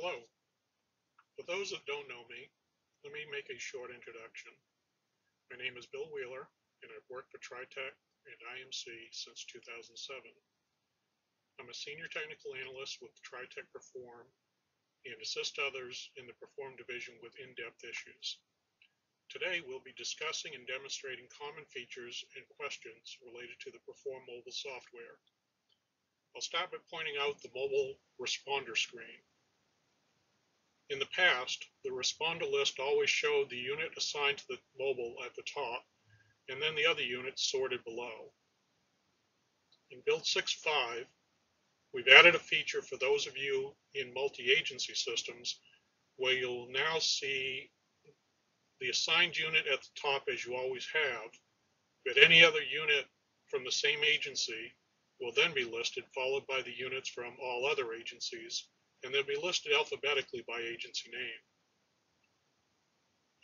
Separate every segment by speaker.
Speaker 1: Hello. For those that don't know me, let me make a short introduction. My name is Bill Wheeler, and I've worked for TriTech and IMC since 2007. I'm a senior technical analyst with TriTech Perform and assist others in the Perform division with in-depth issues. Today, we'll be discussing and demonstrating common features and questions related to the Perform mobile software. I'll start by pointing out the mobile responder screen. In the past, the responder list always showed the unit assigned to the mobile at the top, and then the other units sorted below. In Build 6.5, we've added a feature for those of you in multi-agency systems where you'll now see the assigned unit at the top as you always have, but any other unit from the same agency will then be listed, followed by the units from all other agencies, and they'll be listed alphabetically by agency name.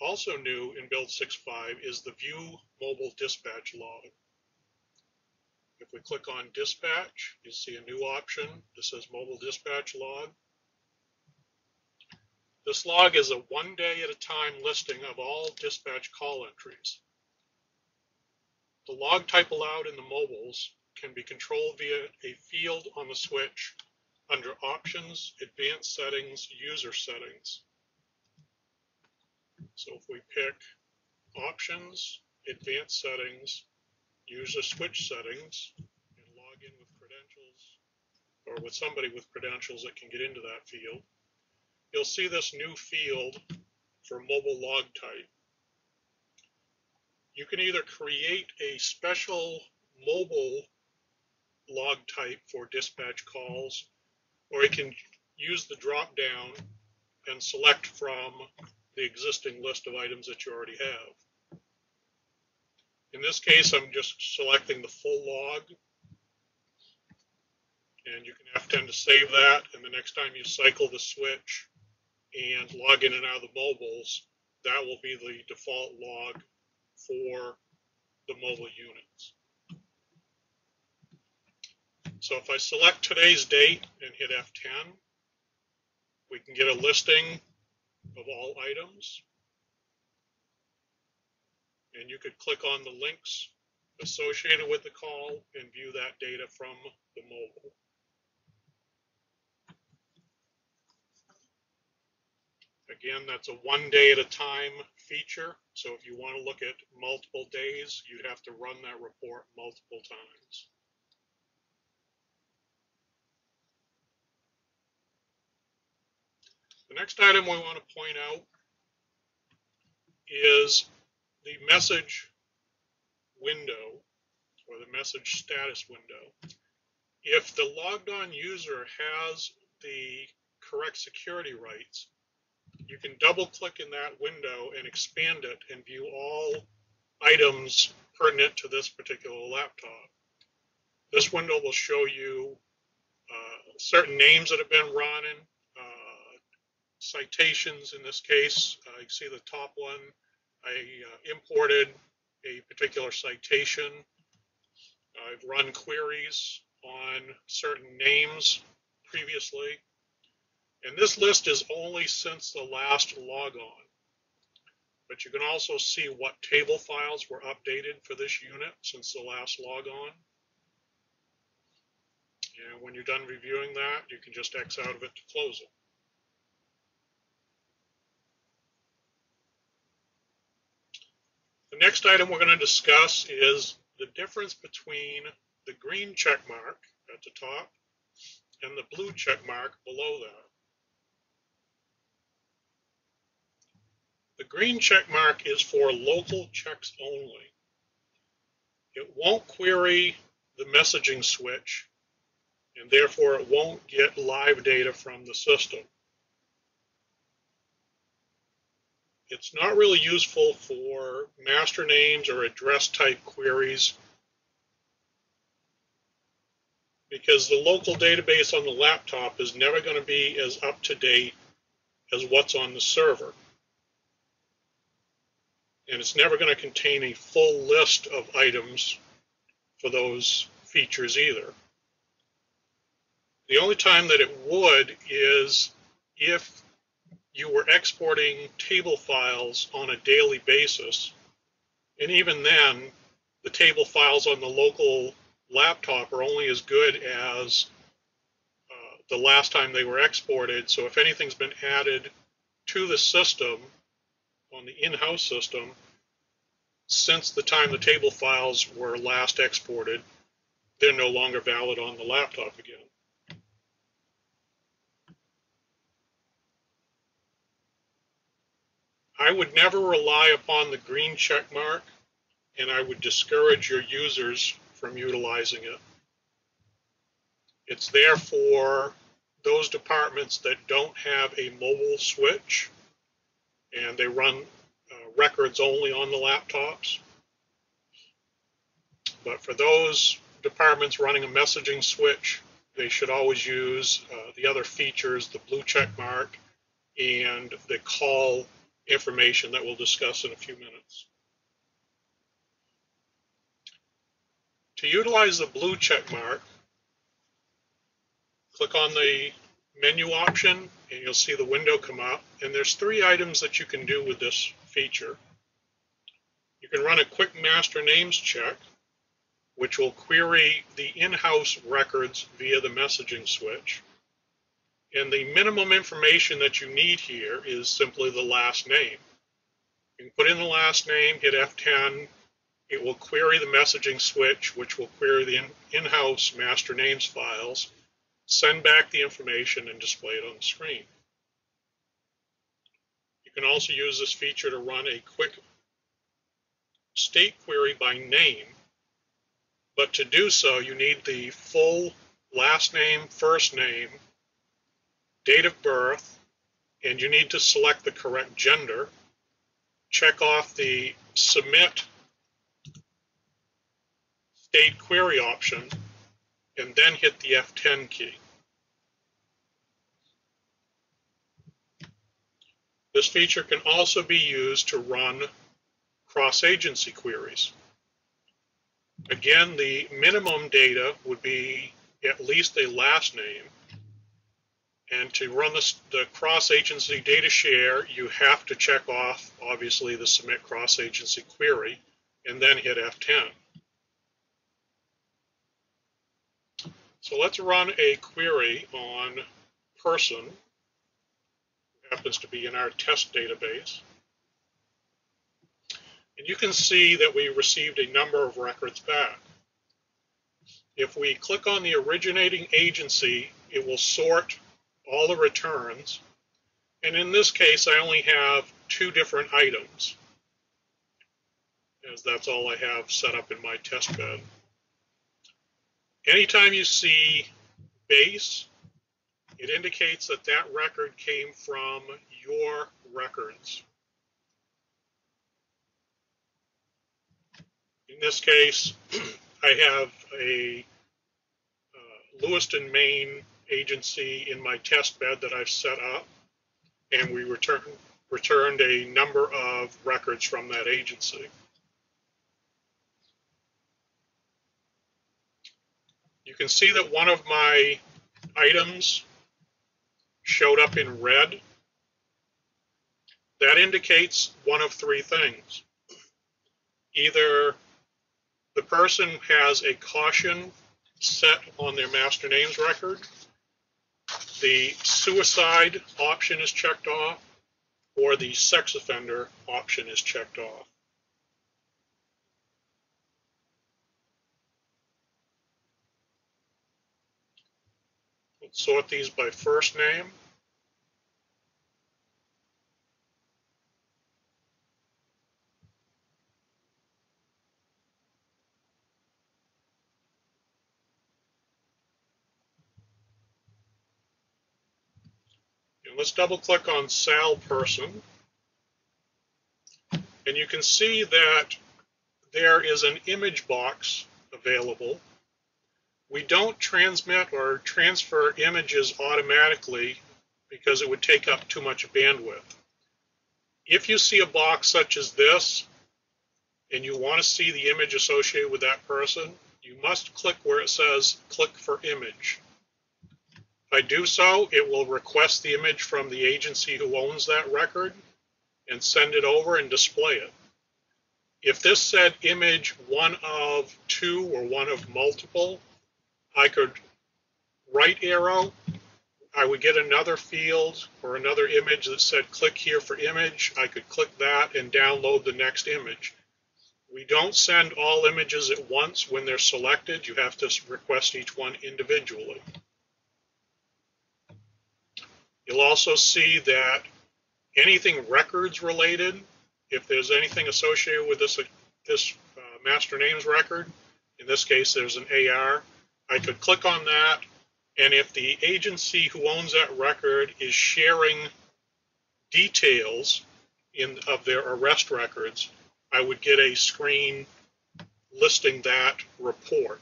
Speaker 1: Also new in Build 6.5 is the View Mobile Dispatch log. If we click on Dispatch, you'll see a new option that says Mobile Dispatch log. This log is a one day at a time listing of all dispatch call entries. The log type allowed in the mobiles can be controlled via a field on the switch under Options, Advanced Settings, User Settings. So if we pick Options, Advanced Settings, User Switch Settings, and log in with credentials, or with somebody with credentials that can get into that field, you'll see this new field for mobile log type. You can either create a special mobile log type for dispatch calls, or you can use the drop down and select from the existing list of items that you already have. In this case, I'm just selecting the full log, and you can F10 to save that, and the next time you cycle the switch and log in and out of the mobiles, that will be the default log for the mobile units. So if I select today's date and hit F10, we can get a listing of all items. And you could click on the links associated with the call and view that data from the mobile. Again, that's a one day at a time feature. So if you want to look at multiple days, you'd have to run that report multiple times. The next item we want to point out is the message window, or the message status window. If the logged on user has the correct security rights, you can double click in that window and expand it and view all items pertinent to this particular laptop. This window will show you certain names that have been running, citations in this case. You can see the top one. I imported a particular citation. I've run queries on certain names previously. And this list is only since the last logon. But you can also see what table files were updated for this unit since the last logon. And when you're done reviewing that, you can just X out of it to close it. The next item we're going to discuss is the difference between the green check mark at the top and the blue check mark below that. The green check mark is for local checks only. It won't query the messaging switch, and therefore it won't get live data from the system. It's not really useful for master names or address type queries because the local database on the laptop is never going to be as up to date as what's on the server. And it's never going to contain a full list of items for those features either. The only time that it would is if you were exporting table files on a daily basis, and even then, the table files on the local laptop are only as good as the last time they were exported. So if anything's been added to the system on the in-house system since the time the table files were last exported, they're no longer valid on the laptop again. I would never rely upon the green check mark, and I would discourage your users from utilizing it. It's there for those departments that don't have a mobile switch and they run records only on the laptops. But for those departments running a messaging switch, they should always use the other features, the blue check mark and the call information that we'll discuss in a few minutes. To utilize the blue check mark, click on the menu option and you'll see the window come up, and there's 3 items that you can do with this feature. You can run a quick master names check, which will query the in-house records via the messaging switch. And the minimum information that you need here is simply the last name. You can put in the last name, hit F10, it will query the messaging switch, which will query the in-house master names files, send back the information, and display it on the screen. You can also use this feature to run a quick state query by name, but to do so you need the full last name, first name, date of birth, and you need to select the correct gender. Check off the Submit State Query option, and then hit the F10 key. This feature can also be used to run cross-agency queries. Again, the minimum data would be at least a last name. And to run the cross-agency data share, you have to check off, obviously, the Submit Cross-Agency Query, and then hit F10. So let's run a query on person, who happens to be in our test database. And you can see that we received a number of records back. If we click on the originating agency, it will sort all the returns. And in this case, I only have 2 different items, as that's all I have set up in my test bed. Anytime you see base, it indicates that that record came from your records. In this case, I have a Lewiston, Maine agency in my test bed that I've set up, and we returned a number of records from that agency. You can see that one of my items showed up in red. That indicates one of 3 things. Either the person has a caution set on their master names record, the suicide option is checked off, or the sex offender option is checked off. Let's sort these by first name. And let's double click on Sal person. And you can see that there is an image box available. We don't transmit or transfer images automatically because it would take up too much bandwidth. If you see a box such as this and you want to see the image associated with that person, you must click where it says click for image. If I do so, it will request the image from the agency who owns that record and send it over and display it. If this said image 1 of 2 or 1 of multiple, I could right arrow, I would get another field or another image that said click here for image. I could click that and download the next image. We don't send all images at once when they're selected. You have to request each one individually. You'll also see that anything records related, if there's anything associated with this master names record, in this case there's an AR, I could click on that, and if the agency who owns that record is sharing details of their arrest records, I would get a screen listing that report.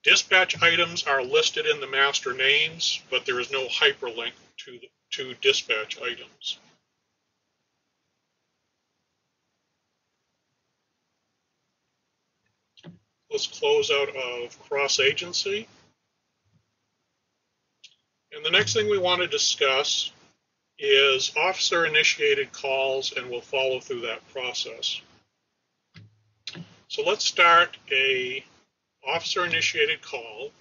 Speaker 1: Dispatch items are listed in the master names, but there is no hyperlink to dispatch items. Let's close out of cross-agency. And the next thing we want to discuss is officer-initiated calls, and we'll follow through that process. So let's start a officer-initiated call,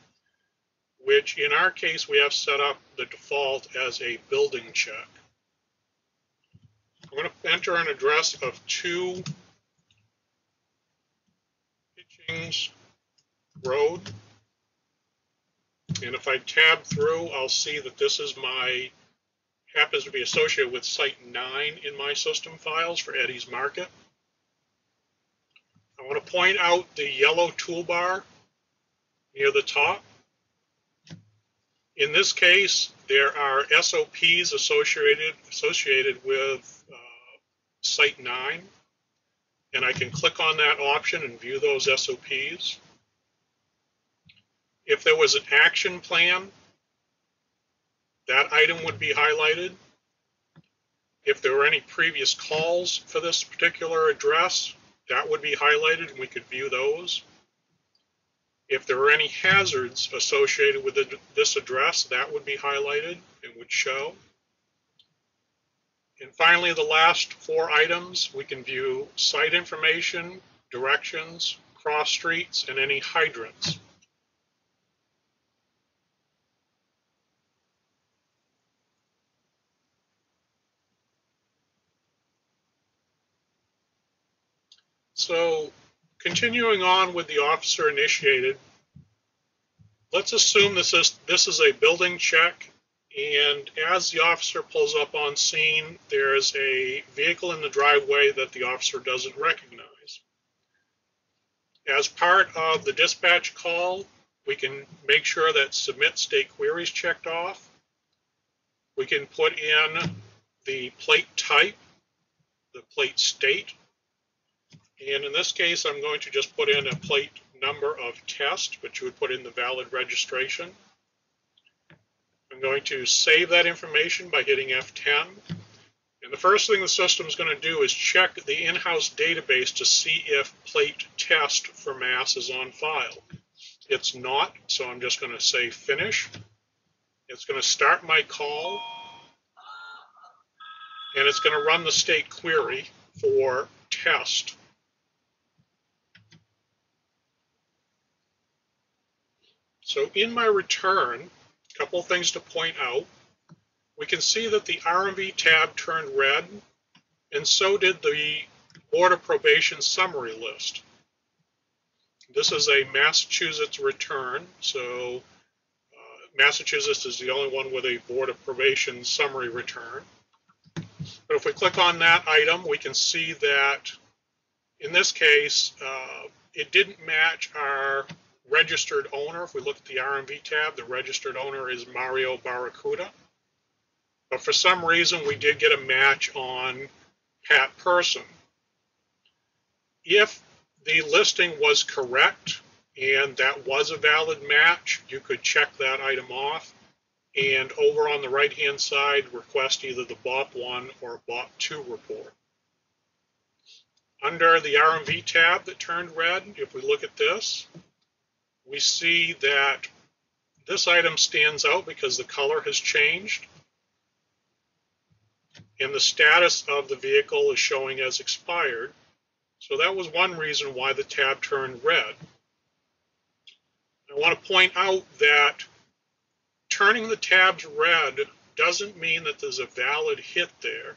Speaker 1: which in our case we have set up the default as a building check. I'm going to enter an address of 2 Hitchings Road, and if I tab through, I'll see that this is happens to be associated with site 9 in my system files for Eddie's Market. I want to point out the yellow toolbar near the top. In this case, there are SOPs associated with Site 9, and I can click on that option and view those SOPs. If there was an action plan, that item would be highlighted. If there were any previous calls for this particular address, that would be highlighted and we could view those. If there were any hazards associated with this address, that would be highlighted and would show. And finally, the last 4 items, we can view site information, directions, cross streets, and any hydrants. So, continuing on with the officer initiated, let's assume this is a building check, and as the officer pulls up on scene, there's a vehicle in the driveway that the officer doesn't recognize. As part of the dispatch call, we can make sure that submit state queries checked off. We can put in the plate type, the plate state, and in this case I'm going to just put in a plate number of test, but you would put in the valid registration. I'm going to save that information by hitting F10. And the first thing the system is going to do is check the in-house database to see if plate test for Mass is on file. It's not, so I'm just going to say finish. It's going to start my call, and it's going to run the state query for test. So in my return, a couple of things to point out. We can see that the RMV tab turned red, and so did the Board of Probation summary list. This is a Massachusetts return, so Massachusetts is the only one with a Board of Probation summary return. But if we click on that item, we can see that in this case, it didn't match our registered owner. If we look at the RMV tab, the registered owner is Mario Barracuda. But for some reason, we did get a match on Pat Person. If the listing was correct and that was a valid match, you could check that item off. And over on the right-hand side, request either the BOP1 or BOP2 report. Under the RMV tab that turned red, if we look at this, we see that This item stands out because the color has changed and the status of the vehicle is showing as expired. So that was one reason why the tab turned red. I want to point out that turning the tabs red doesn't mean that there's a valid hit there.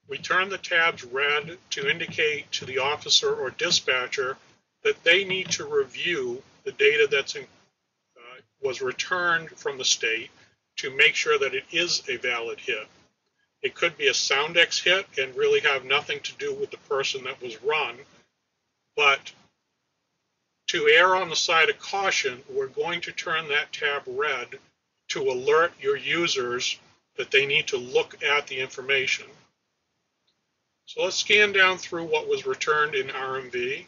Speaker 1: We turn the tabs red to indicate to the officer or dispatcher that they need to review the data that was returned from the state to make sure that it is a valid hit. It could be a Soundex hit and really have nothing to do with the person that was run, but to err on the side of caution, we're going to turn that tab red to alert your users that they need to look at the information. So let's scan down through what was returned in RMV.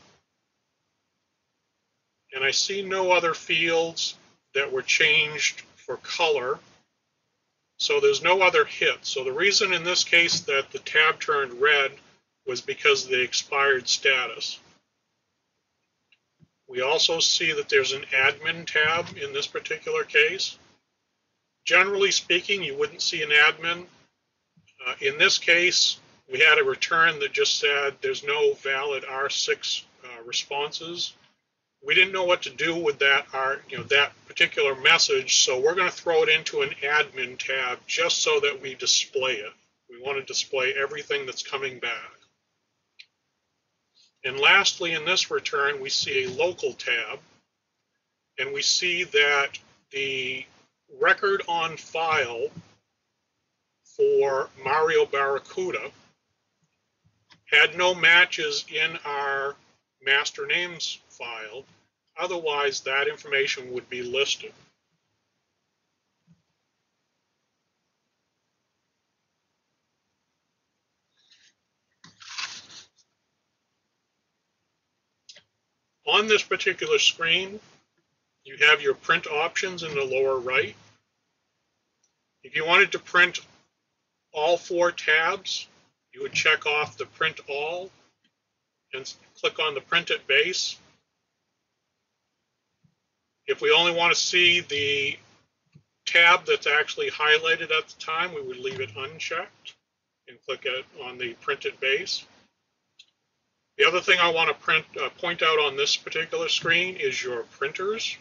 Speaker 1: And I see no other fields that were changed for color. So there's no other hit. So the reason in this case that the tab turned red was because of the expired status. We also see that there's an admin tab in this particular case. Generally speaking, you wouldn't see an admin. In this case, we had a return that just said there's no valid R6 responses. We didn't know what to do with that, that particular message, so we're going to throw it into an admin tab just so that we display it. We want to display everything that's coming back. And lastly, in this return, we see a local tab, and we see that the record on file for Mario Barracuda had no matches in our master names file. Otherwise, that information would be listed. On this particular screen, you have your print options in the lower right. If you wanted to print all 4 tabs, you would check off the print all and click on the print at base. If we only want to see the tab that's actually highlighted at the time, we would leave it unchecked and click on the print at base. The other thing I want to point out on this particular screen is your printers.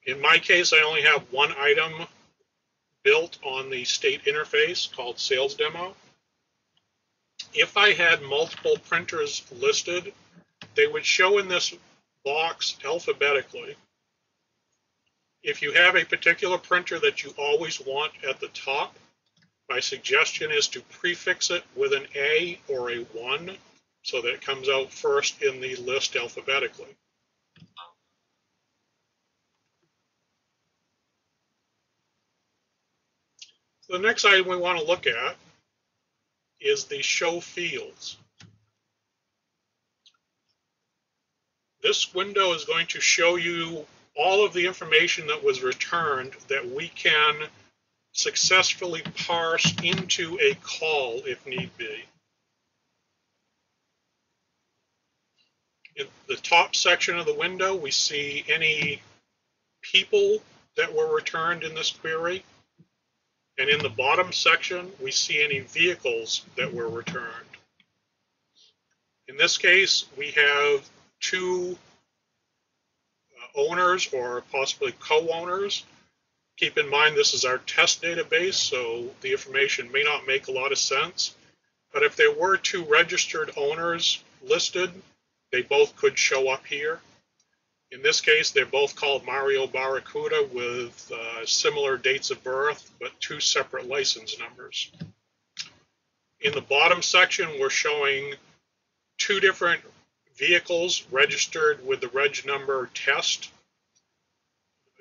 Speaker 1: In my case, I only have one item built on the state interface called Sales Demo. If I had multiple printers listed, they would show in this box alphabetically. If you have a particular printer that you always want at the top, my suggestion is to prefix it with an A or a 1 so that it comes out first in the list alphabetically. The next item we want to look at is the show fields. This window is going to show you all of the information that was returned that we can successfully parse into a call if need be. In the top section of the window, we see any people that were returned in this query. And in the bottom section, we see any vehicles that were returned. In this case, we have 2 owners or possibly co-owners. Keep in mind this is our test database, so the information may not make a lot of sense. But if there were 2 registered owners listed, they both could show up here. In this case, they're both called Mario Barracuda with similar dates of birth, but 2 separate license numbers. In the bottom section, we're showing 2 different vehicles registered with the reg number test.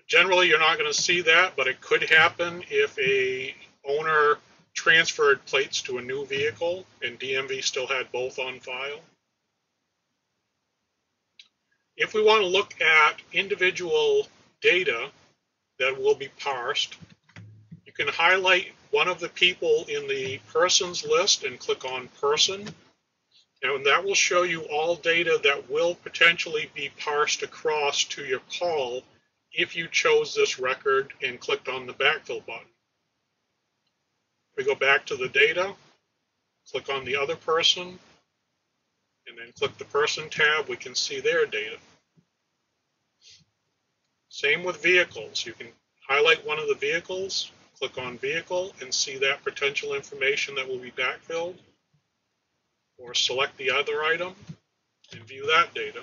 Speaker 1: Generally, you're not going to see that, but it could happen if a owner transferred plates to a new vehicle and DMV still had both on file. If we want to look at individual data that will be parsed, you can highlight one of the people in the persons list and click on person, and that will show you all data that will potentially be parsed across to your call if you chose this record and clicked on the backfill button. We go back to the data, click on the other person, and then click the person tab, we can see their data. Same with vehicles. You can highlight one of the vehicles, click on vehicle, and see that potential information that will be backfilled, or select the other item and view that data.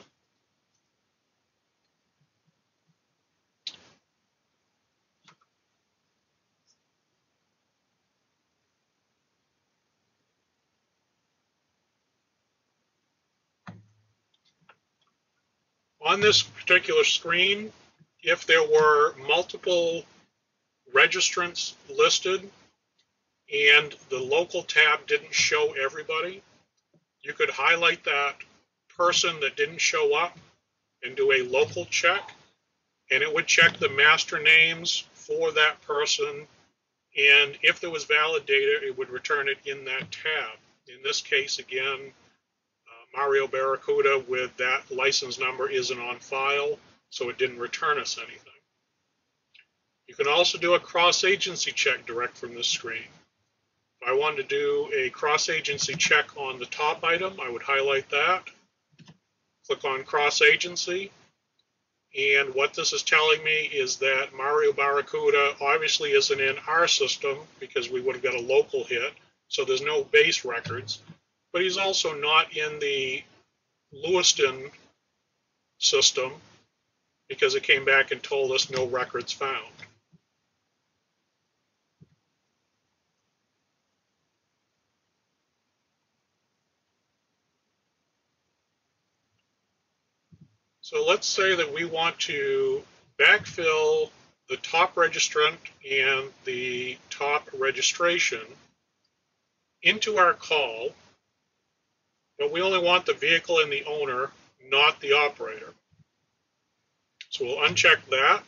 Speaker 1: On this particular screen, if there were multiple registrants listed and the local tab didn't show everybody, you could highlight that person that didn't show up and do a local check, and it would check the master names for that person, and if there was valid data, it would return it in that tab. In this case, again, Mario Barracuda with that license number isn't on file, so it didn't return us anything. You can also do a cross-agency check direct from this screen. If I wanted to do a cross-agency check on the top item, I would highlight that, click on cross-agency, and what this is telling me is that Mario Barracuda obviously isn't in our system because we would have got a local hit, so there's no base records, but he's also not in the Lewiston system because it came back and told us no records found. So let's say that we want to backfill the top registrant and the top registration into our call, but we only want the vehicle and the owner, not the operator. So we'll uncheck that,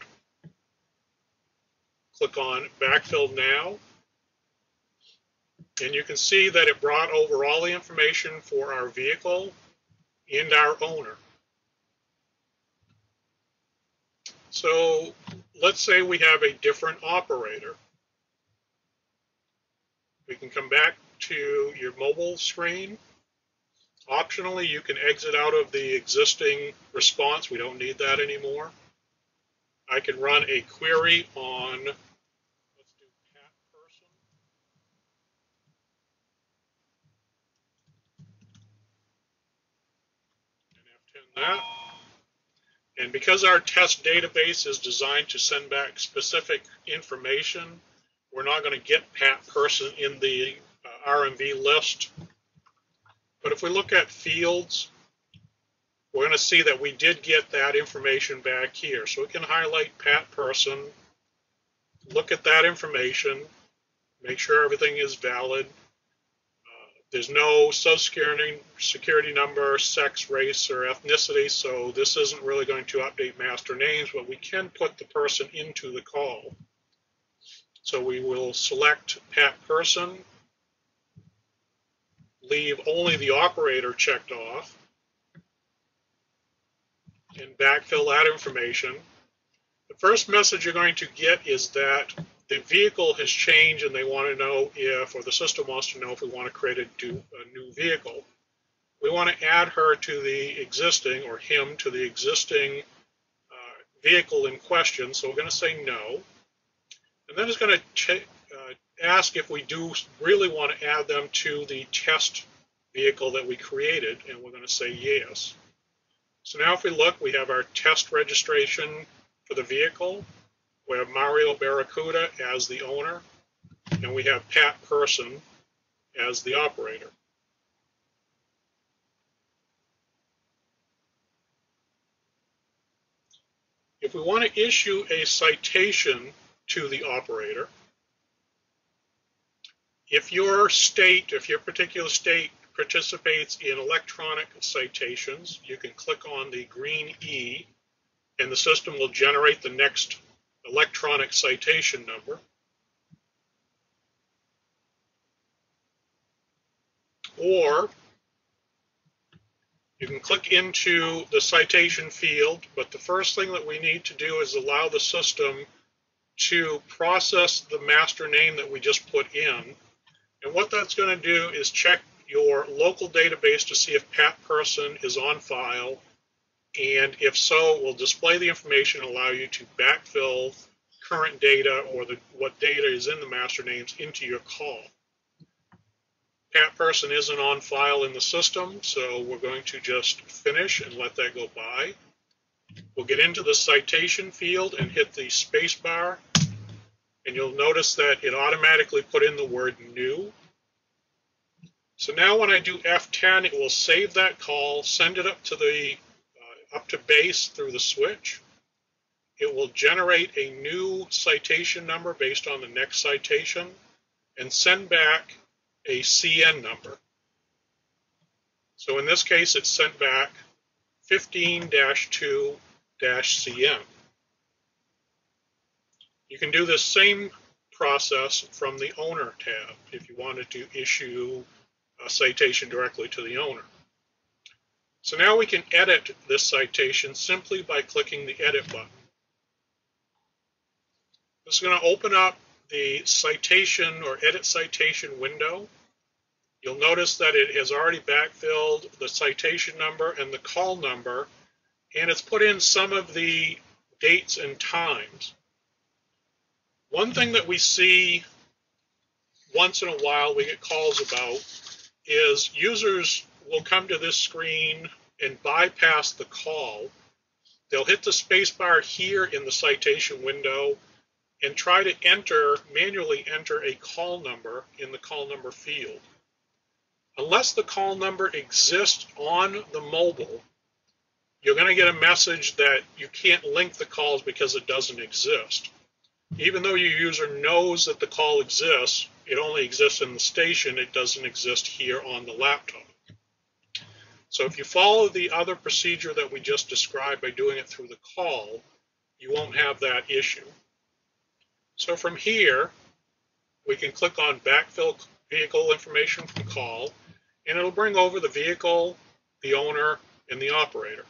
Speaker 1: click on Backfill Now, and you can see that it brought over all the information for our vehicle and our owner. So let's say we have a different operator. We can come back to your mobile screen. Optionally, you can exit out of the existing response. We don't need that anymore. I can run a query on, let's do Pat Person. And F10 that. And because our test database is designed to send back specific information, we're not going to get Pat Person in the RMV list. But if we look at fields, we're going to see that we did get that information back here. So we can highlight Pat Person, look at that information, make sure everything is valid. There's no social security number, sex, race, or ethnicity, so this isn't really going to update master names, but we can put the person into the call. So we will select Pat Person, leave only the operator checked off, and backfill that information. The first message you're going to get is that the vehicle has changed and they want to know if, or the system wants to know if we want to create a new vehicle. We want to add her to the existing, or him to the existing vehicle in question, so we're going to say no. And then it's going to ask if we do really want to add them to the test vehicle that we created, and we're going to say yes. So now if we look, we have our test registration for the vehicle. We have Mario Barracuda as the owner, and we have Pat Person as the operator. If we want to issue a citation to the operator, if your particular state participates in electronic citations, you can click on the green E, and the system will generate the next electronic citation number. Or You can click into the citation field, but the first thing that we need to do is allow the system to process the master name that we just put in. And what that's going to do is check your local database to see if Pat Person is on file, and if so, it will display the information and allow you to backfill current data or what data is in the master names into your call. Pat Person isn't on file in the system, so we're going to just finish and let that go by. We'll get into the citation field and hit the space bar, and you'll notice that it automatically put in the word new. So now when I do F10, it will save that call, send it up to base through the switch. It will generate a new citation number based on the next citation and send back a CN number. So in this case, it sent back 15-2-CN. You can do this same process from the owner tab if you wanted to issue a citation directly to the owner. So now we can edit this citation simply by clicking the edit button. This is going to open up the citation or edit citation window. You'll notice that it has already backfilled the citation number and the call number, and it's put in some of the dates and times. One thing that we see once in a while we get calls about is users will come to this screen and bypass the call. They'll hit the space bar here in the citation window and try to manually enter a call number in the call number field. Unless the call number exists on the mobile, you're going to get a message that you can't link the calls because it doesn't exist. Even though your user knows that the call exists, it only exists in the station, it doesn't exist here on the laptop. So if you follow the other procedure that we just described by doing it through the call, you won't have that issue. So from here, we can click on Backfill Vehicle Information from Call, and it'll bring over the vehicle, the owner, and the operator.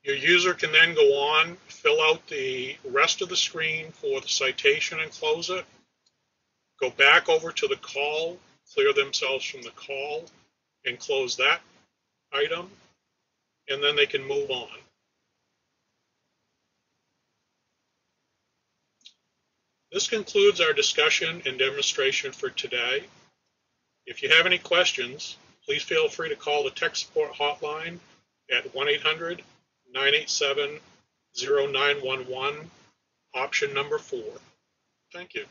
Speaker 1: Your user can then go on, fill out the rest of the screen for the citation and close it, go back over to the call, clear themselves from the call, and close that item, and then they can move on. This concludes our discussion and demonstration for today. If you have any questions, please feel free to call the tech support hotline at 1-800-987-0911, option number 4. Thank you.